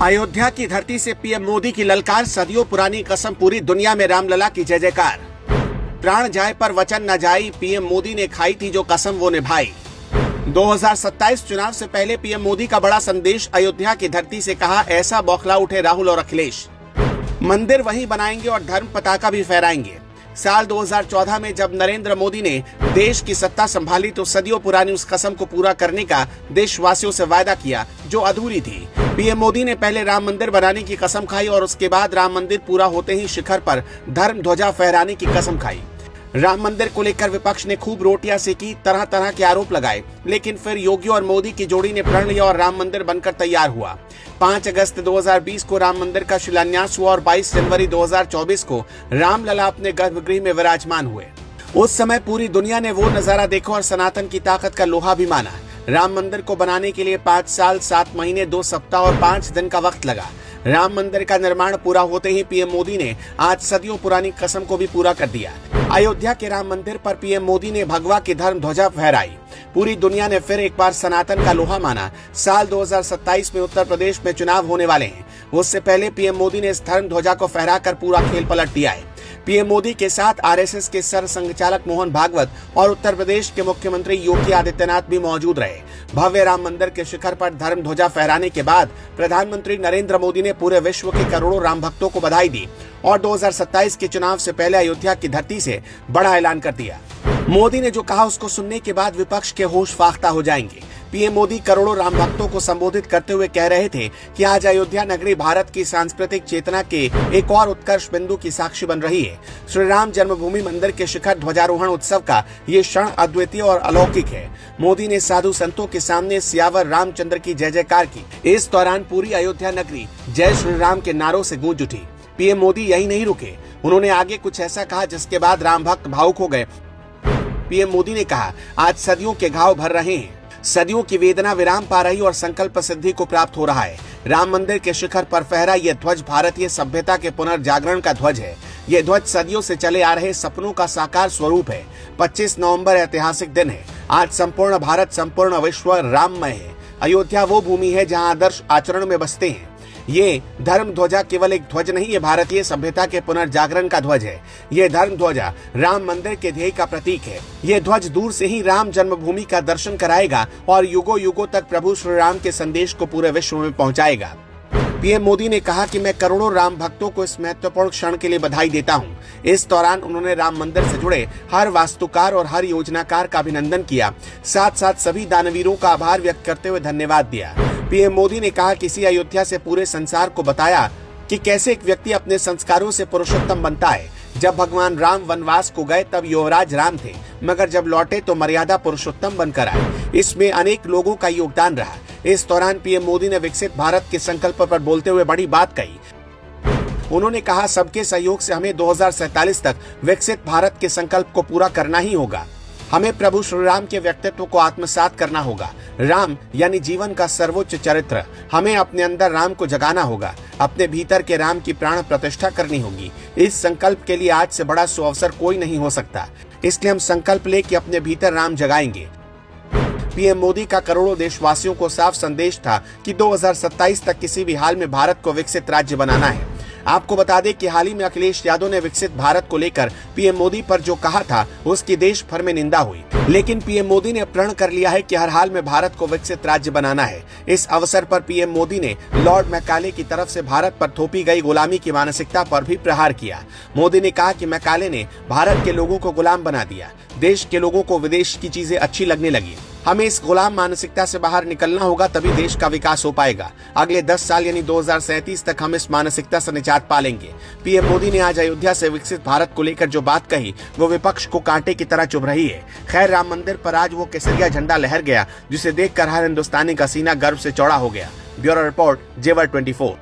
अयोध्या की धरती से पीएम मोदी की ललकार, सदियों पुरानी कसम, पूरी दुनिया में रामलला की जय जयकार। प्राण जाए पर वचन न जाई, पीएम मोदी ने खाई थी जो कसम वो निभाई। 2027 चुनाव से पहले पीएम मोदी का बड़ा संदेश, अयोध्या की धरती से कहा, ऐसा बौखला उठे राहुल और अखिलेश। मंदिर वहीं बनाएंगे और धर्म पताका भी फहराएंगे। साल 2014 में जब नरेंद्र मोदी ने देश की सत्ता संभाली तो सदियों पुरानी उस कसम को पूरा करने का देशवासियों से वायदा किया जो अधूरी थी। पीएम मोदी ने पहले राम मंदिर बनाने की कसम खाई और उसके बाद राम मंदिर पूरा होते ही शिखर पर धर्म ध्वजा फहराने की कसम खाई। राम मंदिर को लेकर विपक्ष ने खूब रोटियां सेकी, तरह तरह के आरोप लगाए, लेकिन फिर योगी और मोदी की जोड़ी ने प्रण लिया और राम मंदिर बनकर तैयार हुआ। 5 अगस्त 2020 को राम मंदिर का शिलान्यास हुआ और 22 जनवरी 2024 को रामलला अपने गर्भगृह में विराजमान हुए। उस समय पूरी दुनिया ने वो नजारा देखा और सनातन की ताकत का लोहा भी माना। राम मंदिर को बनाने के लिए 5 साल 7 महीने 2 सप्ताह और 5 दिन का वक्त लगा। राम मंदिर का निर्माण पूरा होते ही पीएम मोदी ने आज सदियों पुरानी कसम को भी पूरा कर दिया। अयोध्या के राम मंदिर पर पीएम मोदी ने भगवा की धर्म ध्वजा फहराई। पूरी दुनिया ने फिर एक बार सनातन का लोहा माना। साल 2027 में उत्तर प्रदेश में चुनाव होने वाले हैं। उससे पहले पीएम मोदी ने इस धर्म ध्वजा को फहराकर पूरा खेल पलट दिया है। पीएम मोदी के साथ आरएसएस के सर संघचालक मोहन भागवत और उत्तर प्रदेश के मुख्यमंत्री योगी आदित्यनाथ भी मौजूद रहे। भव्य राम मंदिर के शिखर पर धर्म ध्वजा फहराने के बाद प्रधानमंत्री नरेंद्र मोदी ने पूरे विश्व के करोड़ों राम भक्तों को बधाई दी और 2027 के चुनाव से पहले अयोध्या की धरती से बड़ा ऐलान कर दिया। मोदी ने जो कहा उसको सुनने के बाद विपक्ष के होश फाख्ता हो जाएंगे। पीएम मोदी करोड़ों राम भक्तों को संबोधित करते हुए कह रहे थे कि आज अयोध्या नगरी भारत की सांस्कृतिक चेतना के एक और उत्कर्ष बिंदु की साक्षी बन रही है। श्री राम जन्मभूमि मंदिर के शिखर ध्वजारोहण उत्सव का ये क्षण अद्वितीय और अलौकिक है। मोदी ने साधु संतों के सामने सियावर रामचंद्र की जय जयकार की। इस दौरान पूरी अयोध्या नगरी जय श्री राम के नारों से गूंज उठी। पीएम मोदी यही नहीं रुके, उन्होंने आगे कुछ ऐसा कहा जिसके बाद राम भक्त भावुक हो गए। पीएम मोदी ने कहा, आज सदियों के घाव भर रहे हैं, सदियों की वेदना विराम पा रही और संकल्प सिद्धि को प्राप्त हो रहा है। राम मंदिर के शिखर पर फहरा यह ध्वज भारतीय सभ्यता के पुनर्जागरण का ध्वज है। यह ध्वज सदियों से चले आ रहे सपनों का साकार स्वरूप है। 25 नवंबर ऐतिहासिक दिन है। आज संपूर्ण भारत, संपूर्ण विश्व राममय है। अयोध्या वो भूमि है जहाँ आदर्श आचरण में बसते हैं। ये धर्म ध्वजा केवल एक ध्वज नहीं, ये भारतीय सभ्यता के पुनर्जागरण का ध्वज है। ये धर्म ध्वजा राम मंदिर के ध्येय का प्रतीक है। ये ध्वज दूर से ही राम जन्मभूमि का दर्शन कराएगा और युगों युगों तक प्रभु श्री राम के संदेश को पूरे विश्व में पहुंचाएगा। पीएम मोदी ने कहा कि मैं करोड़ों राम भक्तों को इस महत्वपूर्ण क्षण के लिए बधाई देता हूं। इस दौरान उन्होंने राम मंदिर से जुड़े हर वास्तुकार और हर योजनाकार का अभिनंदन किया, साथ साथ सभी दानवीरों का आभार व्यक्त करते हुए धन्यवाद दिया। पीएम मोदी ने कहा, किसी अयोध्या से पूरे संसार को बताया कि कैसे एक व्यक्ति अपने संस्कारों से पुरुषोत्तम बनता है। जब भगवान राम वनवास को गए तब युवराज राम थे, मगर जब लौटे तो मर्यादा पुरुषोत्तम बनकर आए। इसमें अनेक लोगों का योगदान रहा। इस दौरान पीएम मोदी ने विकसित भारत के संकल्प पर बोलते हुए बड़ी बात कही। उन्होंने कहा, सबके सहयोग से हमें 2047 तक विकसित भारत के संकल्प को पूरा करना ही होगा। हमें प्रभु श्री राम के व्यक्तित्व को आत्मसात करना होगा। राम यानी जीवन का सर्वोच्च चरित्र। हमें अपने अंदर राम को जगाना होगा, अपने भीतर के राम की प्राण प्रतिष्ठा करनी होगी। इस संकल्प के लिए आज से बड़ा सुअवसर कोई नहीं हो सकता, इसलिए हम संकल्प ले कि अपने भीतर राम जगाएंगे। पीएम मोदी का करोड़ों देशवासियों को साफ संदेश था कि 2027 तक किसी भी हाल में भारत को विकसित राज्य बनाना है। आपको बता दें कि हाल ही में अखिलेश यादव ने विकसित भारत को लेकर पीएम मोदी पर जो कहा था उसकी देश भर में निंदा हुई, लेकिन पीएम मोदी ने प्रण कर लिया है कि हर हाल में भारत को विकसित राज्य बनाना है। इस अवसर पर पीएम मोदी ने लॉर्ड मैकाले की तरफ से भारत पर थोपी गई गुलामी की मानसिकता पर भी प्रहार किया। मोदी ने कहा कि मैकाले ने भारत के लोगों को गुलाम बना दिया। देश के लोगों को विदेश की चीजें अच्छी लगने लगी। हमें इस गुलाम मानसिकता से बाहर निकलना होगा, तभी देश का विकास हो पाएगा। अगले 10 साल यानी 2037 तक हम इस मानसिकता से निजात पालेंगे। पीएम मोदी ने आज अयोध्या से विकसित भारत को लेकर जो बात कही वो विपक्ष को कांटे की तरह चुभ रही है। खैर, राम मंदिर पर आज वो केसरिया झंडा लहर गया जिसे देखकर हर हिंदुस्तानी का सीना गर्व से चौड़ा हो गया। ब्यूरो रिपोर्ट, जेवर 24।